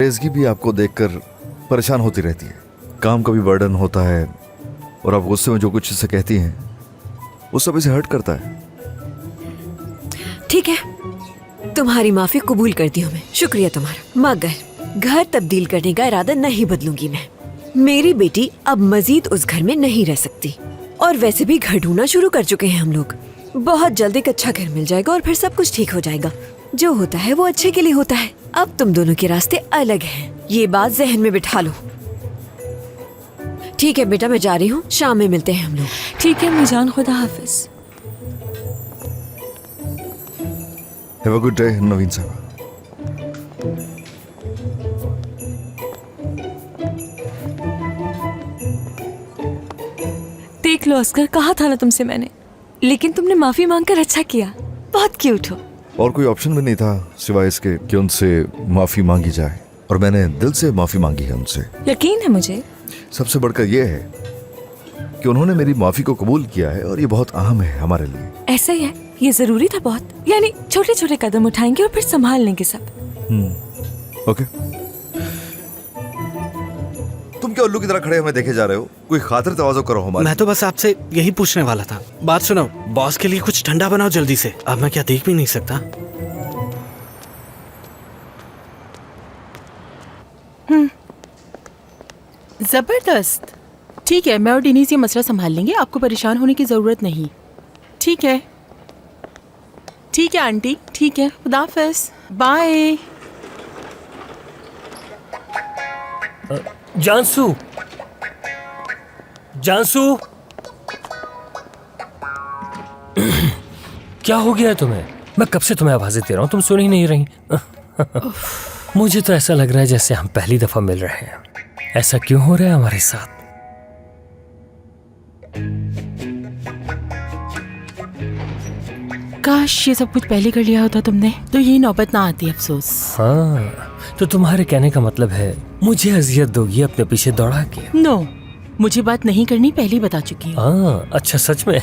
बेवजगी भी आपको देखकर परेशान होती रहती है। काम का भी बर्डन होता है और आप गुस्से में जो कुछ इसे कहती हैं वो सब इसे हर्ट करता है। ठीक है, तुम्हारी माफी कबूल करती हूँ मैं, शुक्रिया तुम्हारा। मगर घर तब्दील करने का इरादा नहीं बदलूंगी मैं। मेरी बेटी अब मजीद उस घर में नहीं रह सकती। और वैसे भी घर ढूंढना शुरू कर चुके हैं हम लोग। बहुत जल्द एक अच्छा घर मिल जाएगा और फिर सब कुछ ठीक हो जाएगा। जो होता है वो अच्छे के लिए होता है। अब तुम दोनों के रास्ते अलग हैं, ये बात जहन में बिठा लो। ठीक है बेटा, मैं जा रही हूँ, शाम में मिलते हैं हम लोग। ठीक है मीजान, खुदा हाफिज। हैव अ गुड डे नवीन साहब। देख लो अस्कर, कहा था ना तुमसे मैंने, लेकिन तुमने माफी मांगकर अच्छा किया। बहुत क्यूट हो। और कोई ऑप्शन भी नहीं था सिवाय इसके कि उनसे माफी मांगी जाए, और मैंने दिल से माफी मांगी है उनसे। यकीन है मुझे। सबसे बढ़कर यह है कि उन्होंने मेरी माफी को कबूल किया है, और ये बहुत अहम है हमारे लिए। ऐसा ही है, ये जरूरी था बहुत। यानी छोटे छोटे कदम उठाएंगे और फिर संभाल लेंगे सब। ओके। तुम क्या उल्लू की तरह खड़े हमें देखे जा रहे हो? कोई खातिर तवाज़ो करो हमारी। मैं तो बस आपसे यही पूछने वाला था। बात सुनो, बॉस के लिए कुछ ठंडा बनाओ जल्दी से। अब मैं क्या देख भी नहीं सकता। जबरदस्त। ठीक है, मैं और डेनिस ये मसला संभाल लेंगे, आपको परेशान होने की जरूरत नहीं। ठीक है, ठीक है आंटी, ठीक है, खुदा हाफिज, बाय। जानसू, जानसू, क्या हो गया है तुम्हें? मैं कब से तुम्हें आवाजें दे रहा हूँ, तुम सुन ही नहीं रही। मुझे तो ऐसा लग रहा है जैसे हम पहली दफा मिल रहे हैं। ऐसा क्यों हो रहा है हमारे साथ? काश ये सब कुछ पहले कर लिया होता तुमने, तो ये नौबत ना आती। अफसोस। हाँ, तो तुम्हारे कहने का मतलब है मुझे अजियत दोगी अपने पीछे दौड़ा के? नो, मुझे बात नहीं करनी, पहले ही बता चुकी हूँ। हाँ, अच्छा, सच में?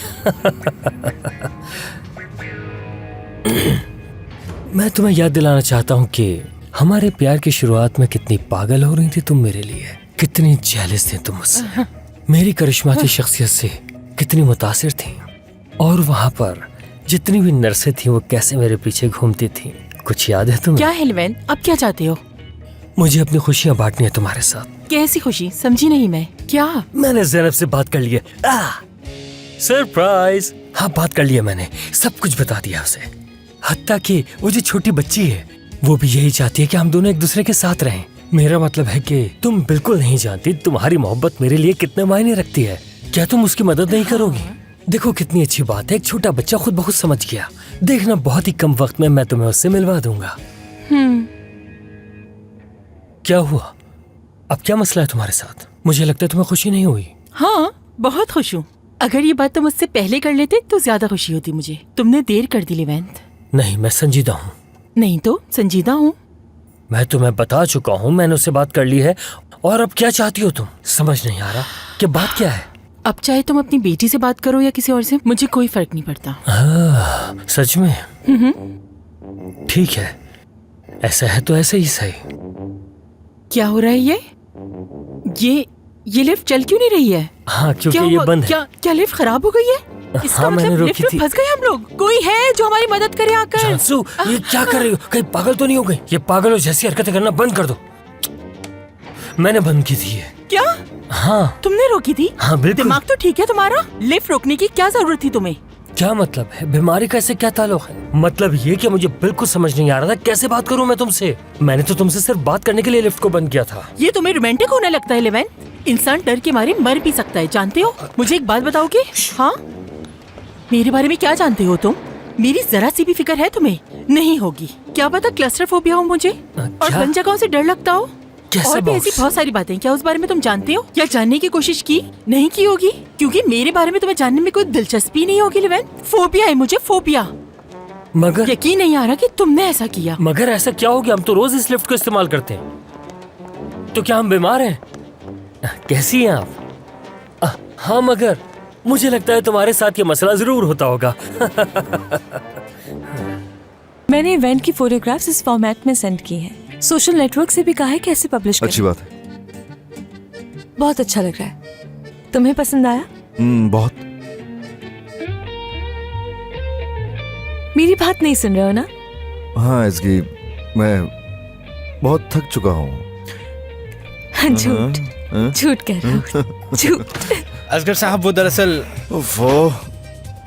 मैं तुम्हें याद दिलाना चाहता हूँ कि हमारे प्यार की शुरुआत में कितनी पागल हो रही थी तुम मेरे लिए, कितनी जेलस थी तुम मुझसे, मेरी करिश्माती शख्सियत से कितनी मुतासिर थी, और वहाँ पर जितनी भी नर्सें थी वो कैसे मेरे पीछे घूमती थी। कुछ याद है तुम्हें? क्या हेलवेन, अब क्या चाहते हो? मुझे अपनी खुशियाँ बांटनी है तुम्हारे साथ। कैसी खुशी, समझी नहीं मैं। क्या? मैंने ज़ैनब से बात कर ली है। सरप्राइज। हाँ, बात कर लिया मैंने, सब कुछ बता दिया उसे। हत्ता कि वो जो छोटी बच्ची है वो भी यही चाहती है कि हम दोनों एक दूसरे के साथ रहें। मेरा मतलब है कि तुम बिल्कुल नहीं जानती तुम्हारी मोहब्बत मेरे लिए कितने मायने रखती है। क्या तुम उसकी मदद नहीं करोगी? देखो कितनी अच्छी बात है, एक छोटा बच्चा खुद बहुत समझ गया। देखना बहुत ही कम वक्त में मैं तुम्हें उससे मिलवा दूंगा। क्या हुआ? अब क्या मसला है तुम्हारे साथ? मुझे लगता है तुम्हें खुशी नहीं हुई। हाँ, बहुत खुश हूँ। अगर ये बात तुम मुझसे पहले कर लेते तो ज्यादा खुशी होती मुझे। तुमने देर कर दी लेवेंथ। नहीं, मैं संजीदा हूँ। नहीं तो संजीदा हूँ। मैं तुम्हें बता चुका हूँ, मैंने उससे बात कर ली है। और अब क्या चाहती हो तुम? समझ नहीं आ रहा कि बात क्या है। अब चाहे तुम अपनी बेटी से बात करो या किसी और से, मुझे कोई फर्क नहीं पड़ता। सच में? ठीक है, ऐसा है तो ऐसे ही सही। क्या हो रहा है ये लिफ्ट चल क्यों नहीं रही है? हाँ, क्योंकि ये बंद है। क्या लिफ्ट खराब हो गई है? इसका हाँ, मैंने मतलब रोकी लिफ्ट थी। में फंस गए हम लोग। कोई है जो हमारी मदद करे आकर? जानसू, ये क्या कर रही हो? कहीं पागल तो नहीं हो गई? ये पागलों जैसी हरकतें करना बंद कर दो। मैंने बंद की थी ये। क्या? हाँ। तुमने रोकी थी? हाँ, बिल्कुल। दिमाग तो ठीक है तुम्हारा? लिफ्ट रोकने की क्या जरूरत थी तुम्हें? क्या मतलब है? बीमारी का इससे क्या ताल्लुक है? मतलब ये कि मुझे बिल्कुल समझ नहीं आ रहा था कैसे बात करूं मैं तुमसे। मैंने तो तुमसे सिर्फ बात करने के लिए लिफ्ट को बंद किया था। ये तुम्हें रोमांटिक होने लगता है लेवेन? इंसान डर के मारे मर भी सकता है, जानते हो? मुझे एक बात बताओगे? हाँ, मेरे बारे में क्या जानते हो तुम? मेरी जरा सी भी फिक्र है तुम्हें? नहीं होगी। क्या पता क्लस्टरफोबिया हो मुझे, और बन जगहों से डर लगता हो। और भी ऐसी बहुत सारी बातें। क्या उस बारे में तुम जानते हो या जानने की कोशिश की? नहीं की होगी, क्योंकि मेरे बारे में तुम्हें जानने में कोई दिलचस्पी नहीं होगी लेवेन। फोबिया है मुझे, फोबिया। मगर यकीन नहीं आ रहा कि तुमने ऐसा किया। मगर ऐसा क्या हो गया? हम तो रोज इस लिफ्ट को इस्तेमाल करते हैं। तो क्या हम बीमार हैं? कैसी हैं आप? हाँ, मगर मुझे लगता है तुम्हारे साथ ये मसला जरूर होता होगा। मैंने इवेंट की फोटोग्राफ्स इस फॉर्मेट में सेंड की हैं। सोशल नेटवर्क से भी कहा है कि ऐसे पब्लिश अच्छी करें। बात है। बहुत अच्छा लग रहा है। तुम्हें पसंद आया? बहुत। मेरी बात नहीं सुन रहे हो ना? हाँ इसकी मैं बहुत थक चुका हूँ। झूठ झूठ कह रहा हूँ, झूठ। असगर साहब वो दरअसल वो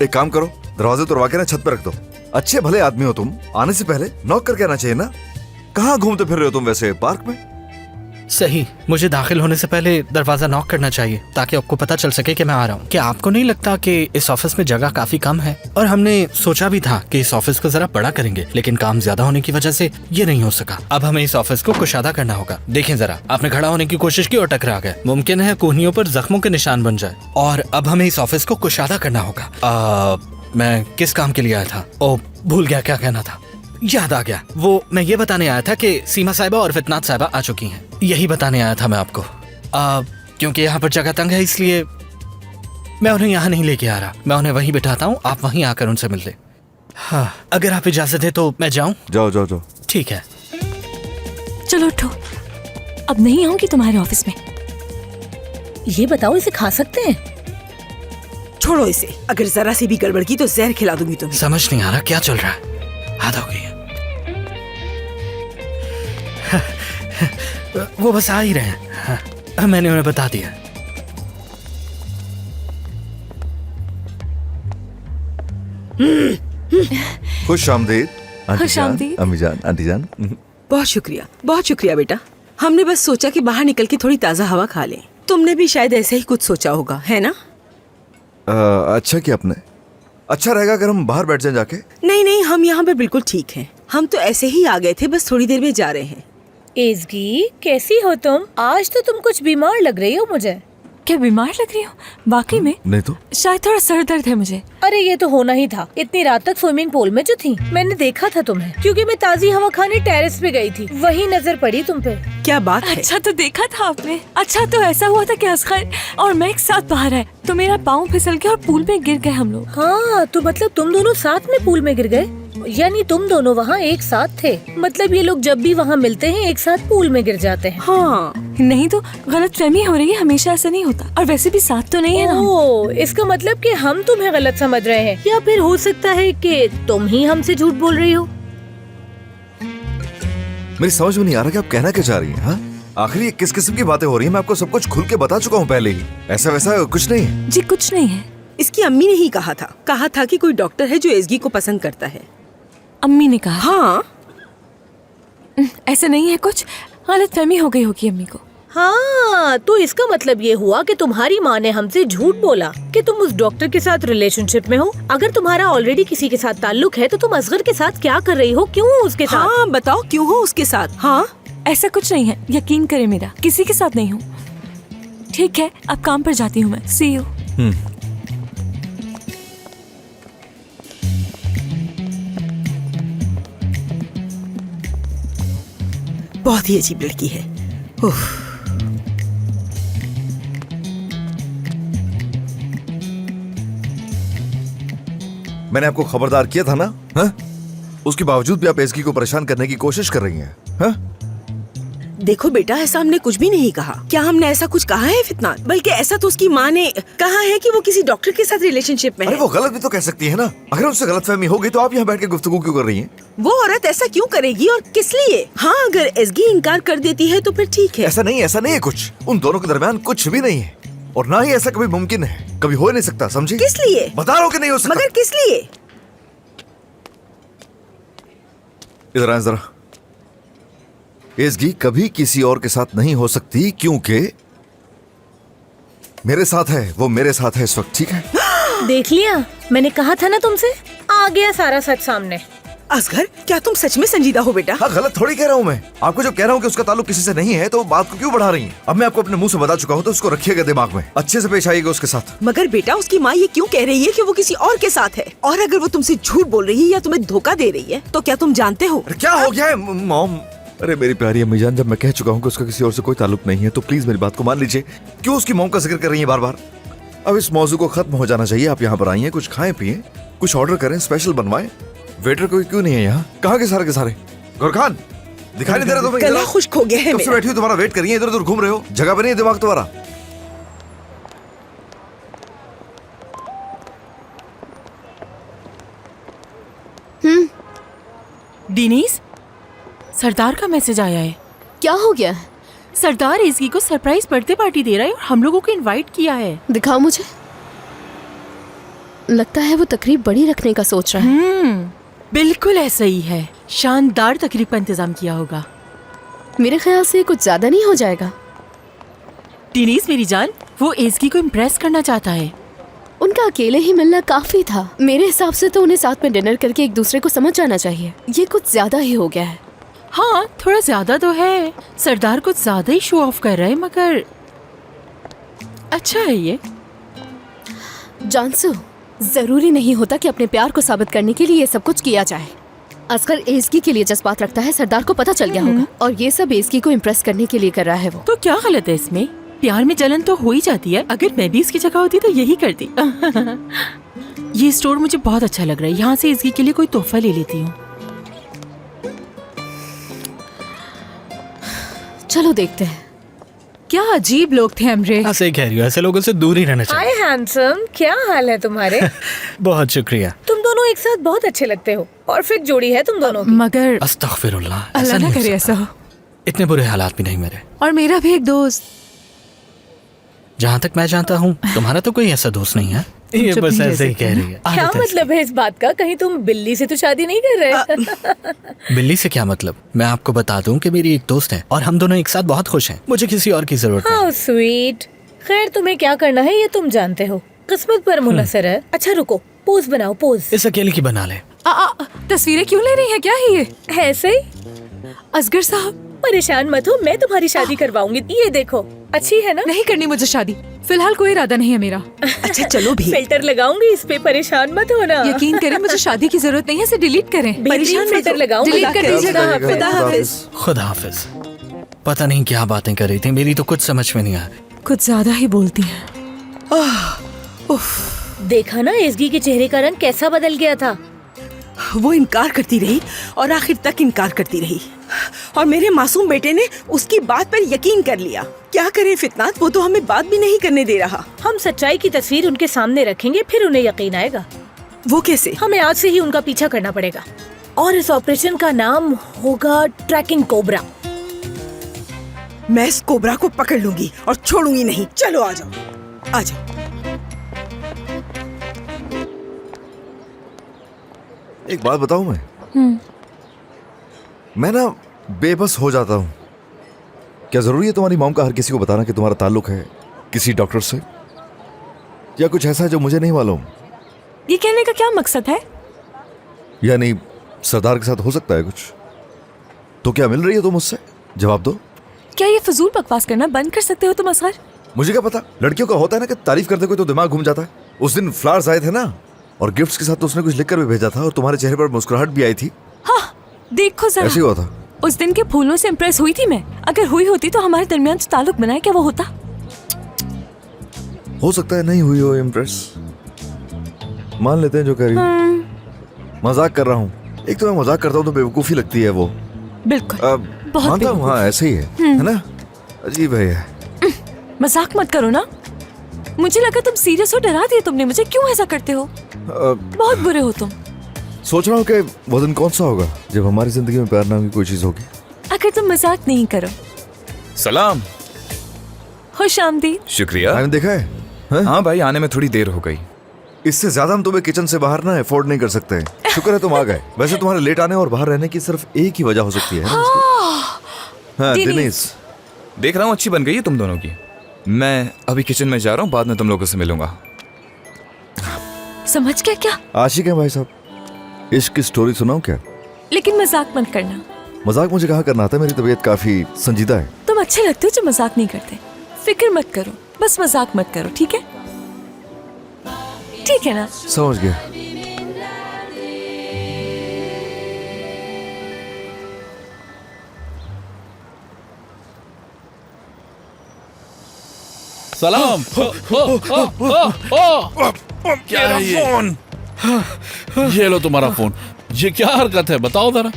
एक काम करो, दरवाजे तोड़वा के ना छत पे रख दो। अच्छे भले आदमी हो तुम, आने से पहले नॉक करके आना चाहिए ना। कहाँ घूमते फिर रहे हो तुम वैसे, पार्क में? सही, मुझे दाखिल होने से पहले दरवाजा नॉक करना चाहिए ताकि आपको पता चल सके कि मैं आ रहा हूँ। क्या आपको नहीं लगता कि इस ऑफिस में जगह काफी कम है? और हमने सोचा भी था कि इस ऑफिस को जरा बड़ा करेंगे, लेकिन काम ज्यादा होने की वजह से ये नहीं हो सका। अब हमें इस ऑफिस को कुशादा करना होगा। देखें जरा, आपने खड़ा होने की कोशिश की और टकरा गए। मुमकिन है कोहनियों पर जख्मों के निशान बन जाए। और अब हमें इस ऑफिस को कुशादा करना होगा। मैं किस काम के लिए आया था? ओ, भूल गया क्या कहना था। याद आ गया, वो मैं ये बताने आया था कि सीमा साहिबा और फितनात साहिबा आ चुकी हैं। यही बताने आया था मैं आपको। क्योंकि यहाँ पर जगह तंग है, इसलिए मैं उन्हें यहाँ नहीं लेके आ रहा। मैं उन्हें वहीं बिठाता हूँ, आप वहीं आकर उनसे मिल लें। हाँ, अगर आप इजाजत है तो मैं जाऊँ? जाओ जाओ जाओ। ठीक है। चलो उठो, अब नहीं आऊंगी तुम्हारे ऑफिस में। ये बताओ, इसे खा सकते हैं? छोड़ो इसे, अगर जरा सी भी गड़बड़ की तो जहर खिला दूंगी तुम्हें। समझ नहीं आ रहा क्या चल रहा है। हद हो गई है। वो बस आ ही रहे हैं। हाँ, मैंने उन्हें बता दिया। खुश आमदीद आंटी खुश जान, आमदीद। अम्मी जान, आंटी जान। बहुत शुक्रिया बेटा। हमने बस सोचा कि बाहर निकल के थोड़ी ताज़ा हवा खा लें। तुमने भी शायद ऐसे ही कुछ सोचा होगा, है ना? अच्छा किया आपने। अच्छा रहेगा अगर हम बाहर बैठ जाएं जाके। नहीं, हम यहाँ पर बिल्कुल ठीक हैं। हम तो ऐसे ही आ गए थे, बस थोड़ी देर में जा रहे हैं। एज़गी, कैसी हो तुम? आज तो तुम कुछ बीमार लग रही हो मुझे। क्या बीमार लग रही हो? वाकई में नहीं तो शायद थोड़ा सर दर्द है मुझे। अरे ये तो होना ही था, इतनी रात तक स्विमिंग पूल में जो थी। मैंने देखा था तुम्हें, क्योंकि मैं ताज़ी हवा खाने टेरेस पे गई थी, वही नजर पड़ी तुम पे। क्या बात है? अच्छा तो देखा था आपने। अच्छा तो ऐसा हुआ था कि असगर और मैं एक साथ बाहर आए तो मेरा पाँव फिसल गया और पूल में गिर गए हम लोग। हाँ, तो मतलब तुम दोनों साथ में पूल में गिर गए? यानी तुम दोनों वहाँ एक साथ थे? मतलब ये लोग जब भी वहाँ मिलते हैं एक साथ पूल में गिर जाते हैं। हाँ, नहीं तो गलतफहमी हो रही है, हमेशा ऐसा नहीं होता। और वैसे भी साथ तो नहीं है ना हम। ओह, इसका मतलब कि हम तुम्हें गलत समझ रहे हैं, या फिर हो सकता है कि तुम ही हमसे झूठ बोल रही हो। मेरी समझ में नहीं आ रहा कि आप कहना क्या चाह रही हैं। हाँ, आखिर ये किस किस्म की बातें हो रही हैं? मैं आपको सब कुछ खुल के बता चुका हूँ पहले ही। ऐसा वैसा कुछ नहीं है। जी कुछ नहीं है। इसकी अम्मी ने ही कहा था कि कोई डॉक्टर है जो एज़गी को पसंद करता है। अम्मी ने कहा? हाँ, ऐसा नहीं है, कुछ गलतफहमी हो गई होगी अम्मी को। हाँ, तो इसका मतलब ये हुआ कि तुम्हारी माँ ने हमसे झूठ बोला कि तुम उस डॉक्टर के साथ रिलेशनशिप में हो। अगर तुम्हारा ऑलरेडी किसी के साथ ताल्लुक है तो तुम असगर के साथ क्या कर रही हो? क्यों हो उसके साथ? हाँ, बताओ क्यों हो उसके साथ? हाँ, ऐसा कुछ नहीं है, यकीन करें मेरा, किसी के साथ नहीं हूँ। ठीक है, अब काम पर जाती हूँ मैं। सी यू। बहुत ही अजीब लड़की है। उफ। मैंने आपको खबरदार किया था ना? हाँ? उसके बावजूद भी आप एज़गी को परेशान करने की कोशिश कर रही हैं। हाँ? देखो बेटा, ऐसा हमने कुछ भी नहीं कहा। क्या हमने ऐसा कुछ कहा है फितनात? बल्कि ऐसा तो उसकी माँ ने कहा है कि वो किसी डॉक्टर के साथ रिलेशनशिप में अरे है। वो गलत भी तो कह सकती है ना। अगर उससे गलतफहमी हो गई तो आप यहाँ बैठ के गुफ्तगू क्यों कर रही हैं? वो औरत ऐसा क्यों करेगी और किस लिए? हाँ, अगर एज़गी इनकार कर देती है तो फिर ठीक है। ऐसा नहीं है कुछ। उन दोनों के दरमियान कुछ भी नहीं है और ना ही ऐसा कभी मुमकिन है, कभी हो नहीं सकता। समझे? किस लिए? बता रहा हूँ कि नहीं हो सकता। मगर किस लिए? इधर आए जरा। एज़गी कभी किसी और के साथ नहीं हो सकती क्योंकि मेरे साथ है। वो मेरे साथ है इस वक्त। ठीक है? देख लिया, मैंने कहा था ना तुमसे। आ गया सारा सच सामने। असगर, क्या तुम सच में संजीदा हो बेटा? हाँ, गलत थोड़ी कह रहा हूँ मैं। आपको जब कह रहा हूँ कि उसका ताल्लुक किसी से नहीं है तो बात को क्यों बढ़ा रही हैं? अब मैं आपको अपने मुंह से बता चुका हूँ तो उसको रखिएगा दिमाग में। अच्छे से पेश आइएगा उसके साथ। मगर बेटा, उसकी माँ ये क्यों कह रही है कि वो किसी और के साथ है? और अगर वो तुमसे झूठ बोल रही है या तुम्हें धोखा दे रही है तो क्या तुम जानते हो? अरे क्या हो गया है मॉम? अरे मेरी प्यारी अम्मी जान, जब मैं कह चुका हूँ कि उसका किसी और से कोई ताल्लुक नहीं है तो प्लीज मेरी बात को मान लीजिए। क्यों उसकी मॉम का जिक्र कर रही है बार बार? अब इस मौजू को खत्म हो जाना चाहिए। आप यहाँ पर आई हैं, कुछ खाएं पिए, कुछ ऑर्डर करें, स्पेशल बनवाएं। वेटर कोई क्यों नहीं है यहाँ? कहाँ के सारे? गुरखान, दिखाई नहीं दे रहा तुम्हें? गला खुश्क हो गया है कब से मेरा। बैठी हो, तुम्हारा वेट कर रही है, इधर उधर घूम रहे हो, जगह पे नहीं है दिमाग तुम्हारा। डिनीस, सरदार का मैसेज आया है। क्या हो गया? सरदार एसगी को सरप्राइज बर्थडे पार्टी दे रहा है और हम लोगों को इनवाइट किया है। दिखाओ मुझे। लगता है वो तकरीब बड़ी रखने का सोच रहा है। बिल्कुल ऐसा ही है। शानदार तकरीब का इंतजाम किया होगा। मेरे ख्याल से कुछ ज्यादा नहीं हो जाएगा। डिनीस मेरी जान, वो एसगी को इम्प्रेस करना चाहता है। उनका अकेले ही मिलना काफी था। मेरे हिसाब से तो उन्हें साथ में डिनर करके एक दूसरे को समझ जाना चाहिए। ये कुछ ज्यादा ही हो गया है। हाँ, थोड़ा ज्यादा तो है। सरदार कुछ ज्यादा ही शो ऑफ कर रहा है, मगर अच्छा है ये। जानसू, जरूरी नहीं होता कि अपने प्यार को साबित करने के लिए ये सब कुछ किया जाए। असगर एसकी के लिए जज्बात रखता है, सरदार को पता चल गया होगा, और ये सब एसकी को इम्प्रेस करने के लिए कर रहा है वो। तो क्या गलत है इसमें? प्यार में जलन तो हो ही जाती है। अगर मैं भी इसकी जगह होती तो यही करती। ये स्टोर मुझे बहुत अच्छा लग रहा है। यहाँ से एसगी के लिए कोई तोहफा ले लेती हूँ। चलो देखते हैं। क्या अजीब लोग थे अमरे। हाँ, सही कह रही हो, ऐसे लोगों से दूर ही रहना चाहिए। हाय हैंडसम, क्या हाल है तुम्हारे? बहुत शुक्रिया। तुम दोनों एक साथ बहुत अच्छे लगते हो। परफेक्ट जोड़ी है तुम दोनों की। मगर अस्तगफिरुल्लाह, ऐसा अल्लाह नहीं ना हो करे सकता। ऐसा हो। इतने बुरे हालात भी नहीं मेरे। और मेरा भी एक दोस्त। जहाँ तक मैं जानता हूँ तुम्हारा तो कोई ऐसा दोस्त नहीं है। ये चुप बस नहीं रह ऐसे ही सकते कह ना। रही है। क्या आदत है मतलब है इस बात का? कहीं तुम बिल्ली से तो शादी नहीं कर रहे? इसकी। बिल्ली से क्या मतलब? मैं आपको बता दूं कि मेरी एक दोस्त है और हम दोनों एक साथ बहुत खुश हैं। मुझे किसी और की जरूरत नहीं। How sweet. खैर, तुम्हें क्या करना है ये तुम जानते हो। किस्मत पर मुनहसर है। अच्छा रुको, पोज बनाओ, पोज। इस अकेले की बना ले। तस्वीरें क्यों ले रही है? क्या है ये? ऐसे ही असगर साहब, परेशान मत हो, मैं तुम्हारी शादी करवाऊंगी। ये देखो, अच्छी है ना? नहीं करनी मुझे शादी। फिलहाल कोई इरादा नहीं है मेरा। अच्छा चलो भी। फिल्टर लगाऊंगी इस पे, परेशान मत होना। यकीन करें, मुझे शादी की जरूरत नहीं है। इसे डिलीट करें। बेहतरीन फिल्टर लगाऊंगी। डिलीट कर दीजिएगा। खुदा हाफिज। खुदा हाफिज। पता नहीं क्या बातें कर रही थी, मेरी तो कुछ समझ में नहीं आ रही। कुछ ज्यादा ही बोलती हैं। देखा ना एसगी के चेहरे का रंग कैसा बदल गया था। वो इनकार करती रही और आखिर तक इनकार करती रही, और मेरे मासूम बेटे ने उसकी बात पर यकीन कर लिया। क्या करे फितनात, वो तो हमें बात भी नहीं करने दे रहा। हम सच्चाई की तस्वीर उनके सामने रखेंगे, फिर उन्हें यकीन आएगा। वो कैसे? हमें आज से ही उनका पीछा करना पड़ेगा, और इस ऑपरेशन का नाम होगा ट्रैकिंग कोबरा। मैं इस कोबरा को पकड़ लूंगी और छोड़ूंगी नहीं। चलो आ जाओ, आ जाओ। एक बात बताऊं मैं ना बेबस हो जाता हूँ। क्या जरूरी है तुम्हारी मॉम का हर किसी को बताना कि तुम्हारा ताल्लुक है किसी डॉक्टर से, या कुछ ऐसा है जो मुझे नहीं मालूम? ये कहने का क्या मकसद है? यानी सरदार के साथ हो सकता है कुछ? तो क्या मिल रही है तुम मुझसे? जवाब दो। क्या ये फजूल बकवास करना बंद कर सकते हो तुम असगर? मुझे क्या पता, लड़कियों का होता है ना कि तारीफ करते कोई तो दिमाग घूम जाता है। उस दिन फ्लावर्स आए थे ना, और गिफ्ट्स के साथ तो उसने कुछ लिखकर भी भेजा था, और तुम्हारे चेहरे पर मुस्कुराहट भी आई थी। हाँ, देखो जरा। ऐसे ही हुआ था। उस दिन के फूलों से इम्प्रेस हुई थी मैं। अगर हुई होती तो हमारे दरमियान जो ताल्लुक बनाए, क्या वो होता? हो सकता है नहीं हुई हो इम्प्रेस, मान लेते हैं जो कह रही हो। मजाक कर रहा हूँ। एक तो मैं मजाक करता हूँ तो बेवकूफी लगती है वो। बिल्कुल, बहुत मानता हूँ, हाँ ऐसे ही है ना? अजीब है ये। मजाक मत करो ना। मुझे लगा तुम सीरियस हो। डरा दिया तुमने मुझे। क्यों ऐसा करते हो? बहुत बुरे हो तुम। सोच रहा हूँ कि वो दिन कौन सा होगा जब हमारी जिंदगी में प्यार नाम की कोई चीज होगी। अगर तुम मजाक नहीं करो। सलाम। खुश आमदीद। शुक्रिया। मैंने देखा है, हाँ? हाँ भाई, आने में थोड़ी देर हो गई। इससे ज्यादा हम तुम्हें किचन से बाहर ना अफोर्ड नहीं कर सकते। शुक्र है तुम आ गए। वैसे तुम्हारे लेट आने और बाहर रहने की सिर्फ एक ही वजह हो सकती है ना? हाँ, दिनेश। देख रहा हूँ अच्छी बन गई है तुम दोनों की। मैं अभी किचन में जा रहा हूँ, बाद में तुम लोगों से मिलूंगा। समझ गया क्या? आशिक है भाई साहब। इश्क की स्टोरी सुनाऊं क्या? लेकिन मजाक मत करना। मजाक मुझे कहाँ करना आता है, मेरी तबीयत काफी संजीदा है। तुम अच्छे लगते हो जो मजाक नहीं करते। फिक्र मत करो, बस मजाक मत करो, ठीक है? ठीक है ना? समझ गया। सलाम। क्या है ये? फोन। ये लो तुम्हारा फोन। ये क्या हरकत है, बताओ जरा।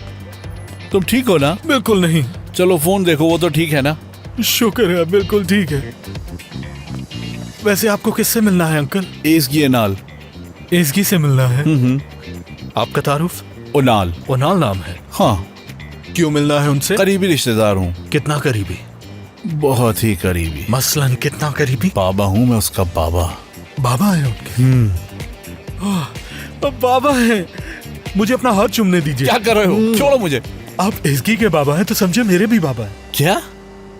तुम ठीक हो ना? बिल्कुल नहीं। चलो फोन देखो, वो तो ठीक है ना? शुक्र है, बिल्कुल ठीक है। वैसे आपको किससे मिलना है अंकल? एसगी एनाल। एसगी से मिलना है? आपका तारुफ? ओनाल। ओनाल नाम है? हाँ। क्यों मिलना है उनसे? करीबी रिश्तेदार हूँ। कितना करीबी? बहुत ही करीबी। मसलन कितना करीबी? बाबा हूँ मैं उसका बाबा। बाबा है उनके? बाबा है। मुझे अपना हाथ चूमने दीजिए। क्या कर रहे हो? छोड़ो मुझे। आप एसगी के बाबा हैं तो समझे मेरे भी बाबा हैं। क्या?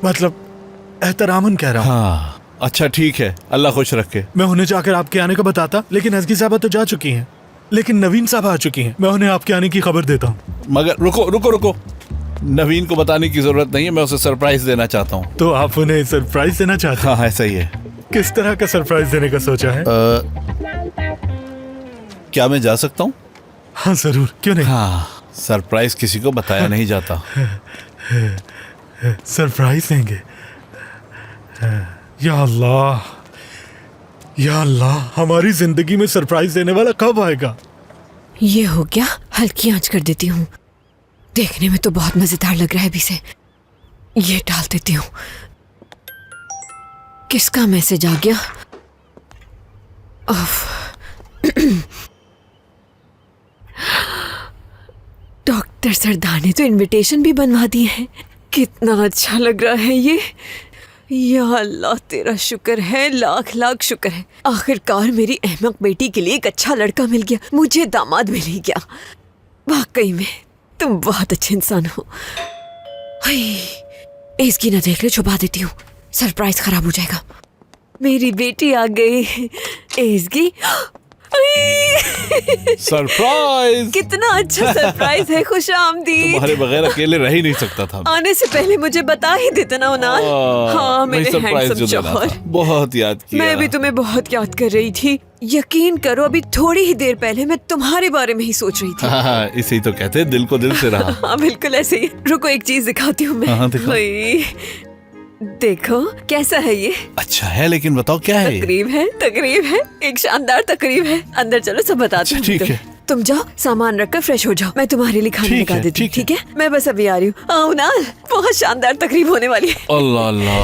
मतलब एहतरामन कह रहा हूँ। हाँ अच्छा ठीक है, अल्लाह खुश रखे। मैं उन्हें जाकर आपके आने का बताता, लेकिन एसगी साहबा तो जा चुकी हैं। लेकिन नवीन साहब आ चुकी हैं। मैं उन्हें आपके आने की खबर देता हूँ। मगर रुको रुको रुको, नवीन को बताने की जरूरत नहीं है, मैं उसे सरप्राइज देना चाहता हूँ। तो आप उन्हें सरप्राइज देना चाहते हैं? हाँ ऐसा ही है। किस तरह का सरप्राइज देने का सोचा है? क्या मैं जा सकता हूँ? हाँ जरूर, क्यों नहीं। हाँ, सरप्राइज किसी को बताया नहीं जाता। सरप्राइज देंगे? या अल्लाह, या अल्लाह, हमारी जिंदगी में सरप्राइज देने वाला कब आएगा? ये हो गया, हल्की आंच कर देती हूँ। देखने में तो बहुत मजेदार लग रहा है अभी से। ये डाल देती हूँ। किसका मैसेज आ गया? डॉक्टर सरदार ने तो इनविटेशन भी बनवा दिए हैं। कितना अच्छा लग रहा है ये। या अल्लाह तेरा शुक्र है, लाख लाख शुक्र है। आखिरकार मेरी अहमक बेटी के लिए एक अच्छा लड़का मिल गया, मुझे दामाद मिल ही गया। वाकई में तुम बहुत अच्छे इंसान हो। इसकी ना देख ले, छुपा देती हूँ, सरप्राइज खराब हो जाएगा। मेरी बेटी आ गई। एसगी सरप्राइज! कितना अच्छा सरप्राइज है। खुश आमदीद। तुम्हारे बगैर अकेले रह ही नहीं सकता था। आने से पहले मुझे बता ही देता ना उनाल। हाँ मेरे हैंडसम जौहर, बहुत याद किया। मैं भी तुम्हें बहुत याद कर रही थी। यकीन करो अभी थोड़ी ही देर पहले मैं तुम्हारे बारे में ही सोच रही थी। हाँ, इसे ही तो कहते हैं दिल को दिल से रहा। हाँ बिल्कुल ऐसे ही। रुको एक चीज दिखाती हूँ मैं। हाँ, दिखाओ। देखो कैसा है ये। अच्छा है, लेकिन बताओ क्या है? तकरीब है, तकरीब है, एक शानदार तकरीब है। अंदर चलो सब बताती हूँ। ठीक है। तुम जाओ, सामान रखकर फ्रेश हो जाओ, मैं तुम्हारे लिए खाना लगा देती हूँ। ठीक है, मैं बस अभी आ रही हूँ। उनाल, बहुत शानदार तकरीब होने वाली है। अल्लाह अल्लाह।